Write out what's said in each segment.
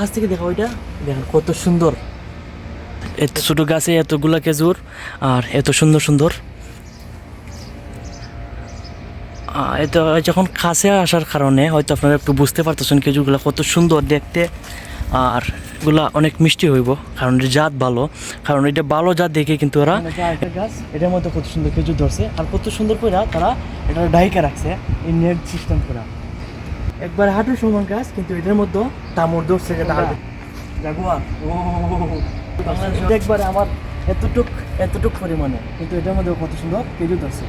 কাছ থেকে দেখা ওইটা দেখেন কত সুন্দর, এত ছোট গাছে এতগুলা খেজুর আর এত সুন্দর সুন্দর। এটা যখন কাছে আসার কারণে হয়তো আপনারা একটু বুঝতে পারতেছেন খেজুরগুলো কত সুন্দর দেখতে, আর এগুলা অনেক মিষ্টি হইব কারণ এটা জাত ভালো, কারণ এটা ভালো জাত দেখে কিন্তু ওরা একটা গাছ এটার মধ্যে কত সুন্দর খেজুর ধরছে আর কত সুন্দর করে তারা এটা ডাইকা রাখছে এই নেট সিস্টেম করে। একবার হাঁটুর সমান গাছ কিন্তু এটার মধ্যে তামর ধরছে যেটা জাগুয়ার একবারে আমার এতটুক পরিমাণে, কিন্তু এটার মধ্যে কত সুন্দর খেজুর ধরছে।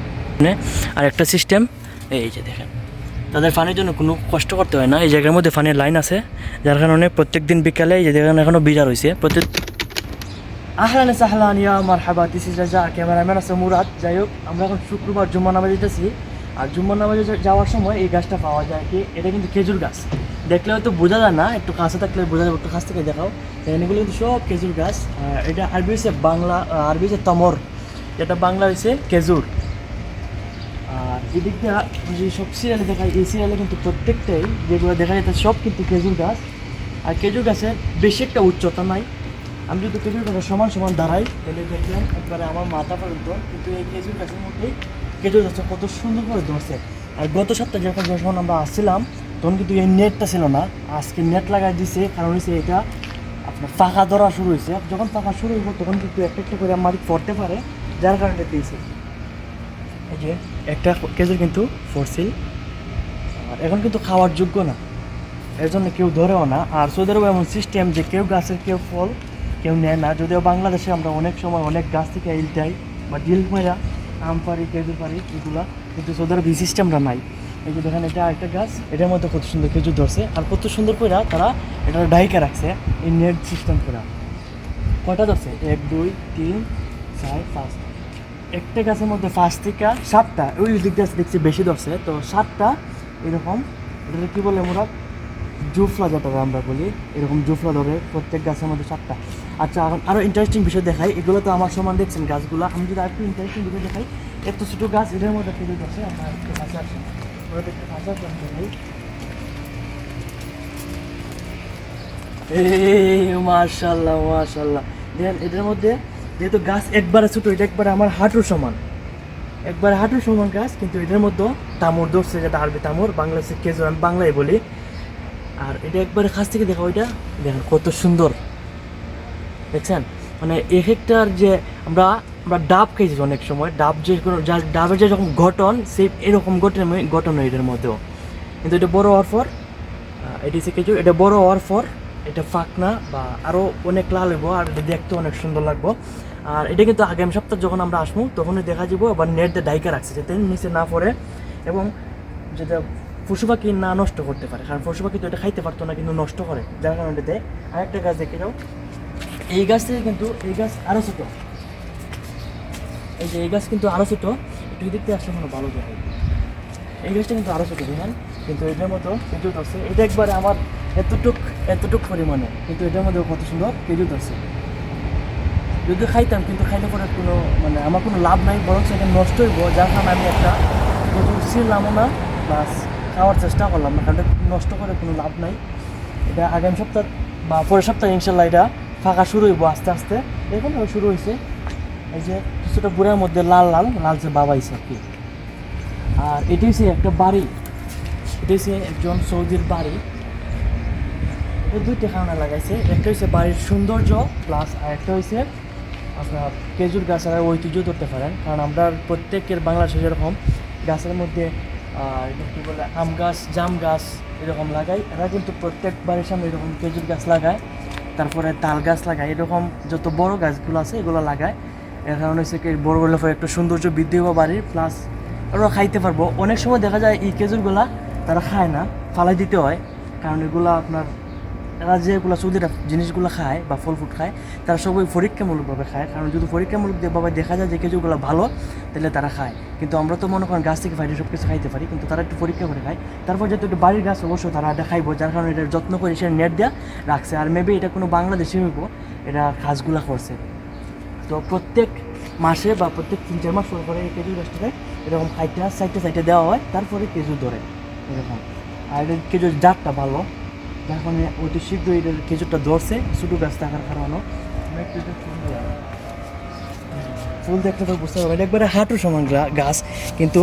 আর একটা সিস্টেম এই যে দেখেন, তাদের পানির জন্য কোনো কষ্ট করতে হয় না, এই জায়গার মধ্যে পানির লাইন আছে, যার কারণে প্রত্যেক দিন বিকালে এই যে দেখেন এখনও বিজার হয়েছে প্রত্যেক। আহলান সাহলান ইয়া মারহাবা, দিস ইজ রাজা, ক্যামেরাম্যান আছে মুরাদ। যাই হোক, আমরা এখন শুক্রবার জুম্মা নামাজে যেতেছি, আর জুম্মা নামাজে যাওয়ার সময় এই গাছটা পাওয়া যায় কি, এটা কিন্তু খেজুর গাছ। দেখলে হয়তো বোঝা যায় না, একটু কাছে থাকলে বোঝা যাবে, একটু কাছ থেকে দেখাও। এগুলো কিন্তু সব খেজুর গাছ। এটা আরবি হচ্ছে বাংলা, আরবি হচ্ছে তমর, যেটা বাংলা হচ্ছে খেজুর। আর এদিক দিয়ে যে সব সিরিয়ালে দেখায়, এই সিরিয়ালে কিন্তু প্রত্যেকটাই যেগুলো দেখা যায় সব কিন্তু খেজুর গাছ। আর খেজুর গাছের বেশি একটা উচ্চতা নাই। আমি যদি খেজুর গাছের সমান সমান দাঁড়াই তাহলে দেখলাম একবারে আমার মাথা পর্যন্ত, কিন্তু এই খেজুর গাছের মধ্যেই খেজুর গাছটা কত সুন্দর করে ধরছে। আর গত সপ্তাহে যখন আমরা আসছিলাম তখন কিন্তু এই নেটটা ছিল না, আজকে নেট লাগাই দিছে, কারণ হচ্ছে এটা আপনার পাখা ধরা শুরু হয়েছে। যখন পাখা শুরু হইব তখন কিন্তু একটা একটা করে মাটি পড়তে পারে, যার কারণে দিয়েছে। এই যে একটা খেজুর কিন্তু ফরসিল, আর এখন কিন্তু খাওয়ার যোগ্য না, এর জন্য কেউ ধরেও না। আর সৌদি আরবে এমন সিস্টেম যে কেউ গাছের কেউ ফল কেউ নেয় না। যদিও বাংলাদেশে আমরা অনেক সময় অনেক গাছ থেকে ইলটাই বা ডিল মেরা আম পারি খেজুর পারি এগুলা, কিন্তু সৌদি আরবে এই সিস্টেমটা নাই। এই যে দেখেন এটা একটা গাছ, এটার মধ্যে কত সুন্দর খেজুর ধরছে আর কত সুন্দর করে তারা এটা ডাইকা রাখছে এই নেট সিস্টেম করে। কয়টা ধরছে? 1 2 3 4 5, একটা গাছের মধ্যে 5 থেকে 7টা, ওই দিক গাছ দেখছি বেশি ধরছে, তো 7টা এরকম। এটা কী বলে মোরা জুফলা, যেটা আমরা বলি, এরকম জুফলা ধরে প্রত্যেক গাছের মধ্যে 7টা। আচ্ছা, এখন আরও ইন্টারেস্টিং বিষয় দেখাই, এগুলো তো আমার সমান দেখছেন গাছগুলো, আমি যদি আরেকটু ইন্টারেস্টিং বিষয় দেখাই, এত ছোটো গাছ এদের মধ্যে খেজুর ধরছে। আমরা একটু কাছে আসি, ওরা একটু কাছে আসলাম ভাই। এই মাশাল্লাহ মাশাল্লাহ, দেখেন এটার মধ্যে যেহেতু গাছ একবারে ছোটো, এটা একবারে আমার হাঁটুর সমান, একবারে হাঁটুর সমান গাছ, কিন্তু এটার মধ্যে তামর ধরছে, যেটা আরবি তামর, বাংলাদেশে খেজুর আমি বাংলায় বলি। আর এটা একবারে কাছ থেকে দেখা, ওইটা দেখেন কত সুন্দর দেখছেন। মানে এক একটার যে আমরা আমরা ডাব খেয়েছি অনেক সময়, ডাব যে কোনো ডাবের যে যখন গঠন, সেই এরকম গঠন হয় এটার মধ্যেও। কিন্তু এটা বড় হওয়ার পর এটি হচ্ছে খেজুর, এটা বড় হওয়ার পর এটা ফাঁকনা বা আরও অনেক লাল হইব, আর এটা দেখতে অনেক সুন্দর লাগবো। আর এটা কিন্তু আগামী সপ্তাহ যখন আমরা আসবো তখনই দেখা যাবো, আবার নেট দিয়ে ডাইকা রাখছে যাতে নিচে না পড়ে এবং যেটা পশু পাখি না নষ্ট করতে পারে, কারণ পশু পাখি তো এটা খাইতে পারতো না কিন্তু নষ্ট করে, যার কারণে এটা দেয়। আরেকটা গাছ দেখে যাও, এই গাছ থেকে কিন্তু এই গাছ আরও ছোটো, এই যে এই গাছ কিন্তু আরও ছোটো, একটু দেখতে আসলে কোনো ভালো দেখায়। এই গাছটা কিন্তু আরও ছোটো দেখেন, কিন্তু এটার মতো খেজুর ধরছে, এটা একবারে আমার এতটুক পরিমাণে, কিন্তু এটার মধ্যে কত সুন্দর খেজুর ধরছে। যদি খাইতাম, কিন্তু খাইতে পরে কোনো মানে আমার কোনো লাভ নাই, বরং সেটা নষ্ট হইব, যার কারণে আমি একটা খেজুর ছিলামও না, প্লাস খাওয়ার চেষ্টা করলাম না, কারণ নষ্ট করে কোনো লাভ নাই। এটা আগামী সপ্তাহ বা পরের সপ্তাহে ইনশাল্লাহ এটা ফাঁকা শুরু হইব আস্তে আস্তে, এখন শুরু হয়েছে। এই যে কিছুটা বুড়ার মধ্যে লাল লাল লালচে বাবাইছে আর কি। আর এটি হচ্ছে একটা বাড়ি, এটি হচ্ছে একজন সৌদির বাড়ি। এটা দুইটা কারণে লাগাইছে, একটা হচ্ছে বাড়ির সৌন্দর্য, প্লাস আর একটা হচ্ছে আপনার খেজুর গাছের ঐতিহ্য ধরতে পারেন। কারণ আমরা প্রত্যেকের বাংলাদেশে যেরকম গাছের মধ্যে এটা কী বলে আম গাছ জাম গাছ এরকম লাগাই, এরা কিন্তু প্রত্যেক বাড়ির সামনে এরকম খেজুর গাছ লাগায়, তারপরে তাল গাছ লাগায়, এরকম যত বড় গাছগুলো আছে এগুলো লাগায়। এর কারণে হচ্ছে কি বড় বড় পরে একটু সৌন্দর্য বৃদ্ধি হবো বাড়ির, প্লাস ওরা খাইতে পারবো। অনেক সময় দেখা যায় এই খেজুরগুলা তারা খায় না, ফালাই দিতে হয়, কারণ এগুলো আপনার এরা যেগুলো সৌদিরা জিনিসগুলো খায় বা ফল ফ্রুট খায় তারা সবাই পরীক্ষামূলকভাবে খায়, কারণ যদি পরীক্ষামূলকভাবে দেখা যায় যে খেজুরগুলো ভালো তাহলে তারা খায়। কিন্তু আমরা তো মনে করেন গাছ থেকে ফাইটে সব কিছু খাইতে পারি, কিন্তু তারা একটু পরীক্ষা করে খায়। তারপর যেহেতু একটু বাড়ির গাছ অবশ্যই তারা এটা খাইবো, যার কারণে এটার যত্ন করে সে নেট দেওয়া রাখছে। আর মেবি এটা কোনো বাংলাদেশে হইব, এটা গাছগুলো করছে। তো প্রত্যেক মাসে বা প্রত্যেক 3-4 মাস পরে এই খেজুর গাছটাকে এরকম সাইডে দেওয়া হয়, তারপরে খেজুর ধরে এরকম। আর এটা খেজুর জাতটা ভালো, যার কারণে অতি শীঘ্রই এটার খেজুরটা ধরছে ছোটো গাছ থাকার কারণে। ফুল দেখলে তো বুঝতে পারবো এটা একবারে হাঁটু সমান গাছ, কিন্তু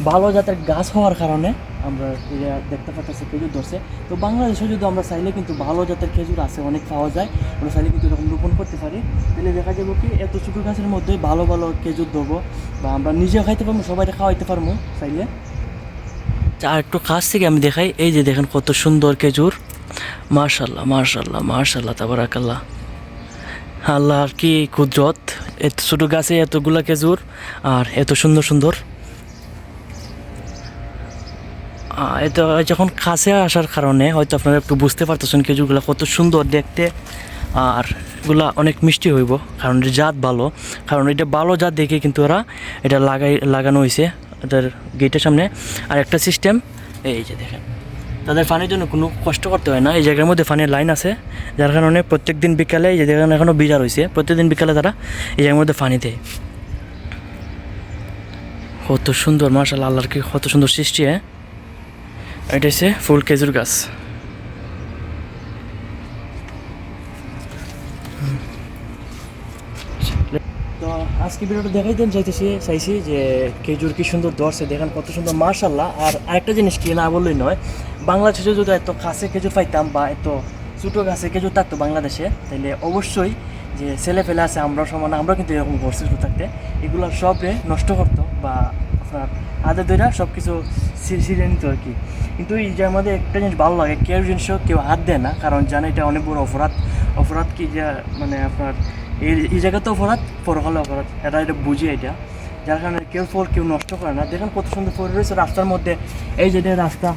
ভালো জাতের গাছ হওয়ার কারণে আমরা এটা দেখতে পাচ্ছি খেজুর ধরছে। তো বাংলাদেশে যদি আমরা চাইলে কিন্তু ভালো জাতের খেজুর আছে, অনেক পাওয়া যায়, আমরা চাইলে কিন্তু এরকম রোপণ করতে পারি। তাহলে দেখা যাবো কি এত ছোটো গাছের মধ্যে ভালো ভালো খেজুর ধরবো, বা আমরা নিজেও খাইতে পারবো, সবাইকে খাওয়াইতে পারবো চাইলে। আর একটু কাছ থেকে আমি দেখাই, এই যে দেখেন কত সুন্দর খেজুর, মাশাল্লাহ মাশাল্লাহ মাশাল্লাহ তাবারাকাল্লাহ। আল্লাহর কি কুদরত, এত ছোটো গাছে এতগুলা খেজুর আর এত সুন্দর সুন্দর। এটা যখন কাছে আসার কারণে হয়তো আপনারা একটু বুঝতে পারতেছেন খেজুরগুলো কত সুন্দর দেখতে, আর এগুলা অনেক মিষ্টি হইব, কারণ এটা জাত ভালো, কারণ এটা ভালো জাত দেখে কিন্তু ওরা এটা লাগানো হয়েছে এটার গেটের সামনে। আর একটা সিস্টেম, এই যে দেখেন তাদের পানির জন্য কোনো কষ্ট করতে হয় না, এই জায়গার মধ্যে পানির লাইন আছে, যার কারণে প্রত্যেক দিন বিকালে, এই যে দেখেন এখনও বিজার হয়েছে, প্রত্যেকদিন বিকালে তারা এই জায়গার মধ্যে পানি দেয়। কত সুন্দর মাশাআল্লাহ, আল্লাহর কি কত সুন্দর সৃষ্টি। হ্যাঁ, এটা হচ্ছে ফুল খেজুর গাছ। তো আজকে ভিডিওটা দেখাইতে চাইছি যে খেজুর কি সুন্দর ধরছে, দেখেন কত সুন্দর মাশাআল্লাহ। আর আরেকটা জিনিস কি না বললেই নয়, বাংলাদেশে যদি এত কাছে খেজুর পাইতাম বা এত ছোটো গাছে খেজুর থাকতো বাংলাদেশে, তাহলে অবশ্যই যে ছেলে ফেলে আছে আমরা সমান, আমরা কিন্তু এরকম করছি ছোটো থাকতে, এগুলো সবে নষ্ট করতো বা আপনার হাতে ধরে সব কিছু ছিঁড়ে নিত আর কি। কিন্তু এই যে আমাদের একটা জিনিস ভালো লাগে, কেউ জিনিসও কেউ হাত দেয় না, কারণ জানে এটা অনেক বড় অপরাধ। অপরাধ কি যে মানে আপনার এই জায়গাতে অপরাধ, পরকালে অপরাধ, এটা বুঝি এটা, যার কারণে কেউ নষ্ট করে না। দেখেন কত সুন্দর পরে রয়েছে রাস্তার মধ্যে, এই যে রাস্তা,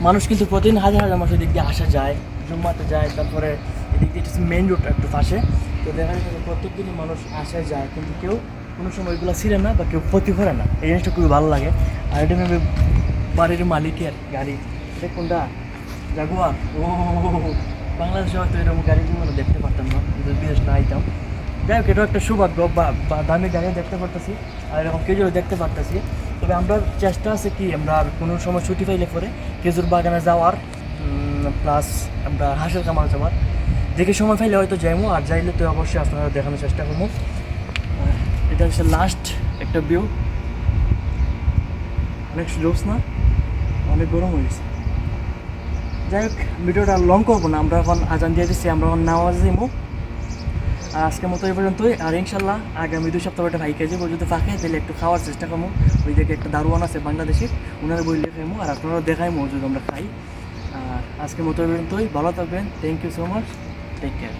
মানুষ কিন্তু প্রতিদিন হাজার হাজার মানুষ এদিক দিয়ে আসা যায়, জুম্মাতে যায়, তারপরে এদিক দিয়ে এটা মেইন রোড একটু পাশে, তো দেখা যায় প্রত্যেক দিনই মানুষ আসা যায়, কিন্তু কেউ কোনো সময় এগুলো ছিঁড়ে না বা কেউ ক্ষতি করে না, এই জিনিসটা খুবই ভালো লাগে। আর এটা ভেবে বাড়ির মালিকের গাড়ি, এটা কোনটা জাগুয়ার, ও বাংলাদেশে হয়তো এরকম গাড়ি জীবনে দেখতে পারতাম না যদি বিদেশ না আইতাম। যাই হোক, এটাও একটা সৌভাগ্য, বা দামি গাড়িও দেখতে পারতেছি আর এরকম খেজুরও দেখতে পারতেছি। তবে আমরা চেষ্টা আছে কি আমরা কোনো সময় ছুটি পাইলে পরে খেজুর বাগানে যাওয়ার, প্লাস আমরা হাঁসের কামার যাওয়ার, দেখে সময় পাইলে হয়তো যাইমো, আর যাইলে তো অবশ্যই আপনারা দেখানোর চেষ্টা করবো। এটা হচ্ছে লাস্ট একটা ভিউ, অনেক জোস না, অনেক গরম হয়ে গেছে। যাই হোক, ভিডিওটা লং করবো না, আমরা এখন আজান দিয়ে দিচ্ছি, আমরা এখন নামাজ দিবো। আর আজকের মতো এই পর্যন্তই, আর ইনশাল্লাহ আগামী 2 সপ্তাহ একটা ভাই কেজি যদি ফাঁকে তাহলে একটু খাওয়ার চেষ্টা করবো। ওই দিকে একটা দারোয়ান আছে বাংলাদেশের, ওনারা বললে খাইমো, আর আপনারা দেখাইমো যদি আমরা খাই। আর আজকের মতো এই পর্যন্তই, ভালো থাকবেন, thank you so much, take care.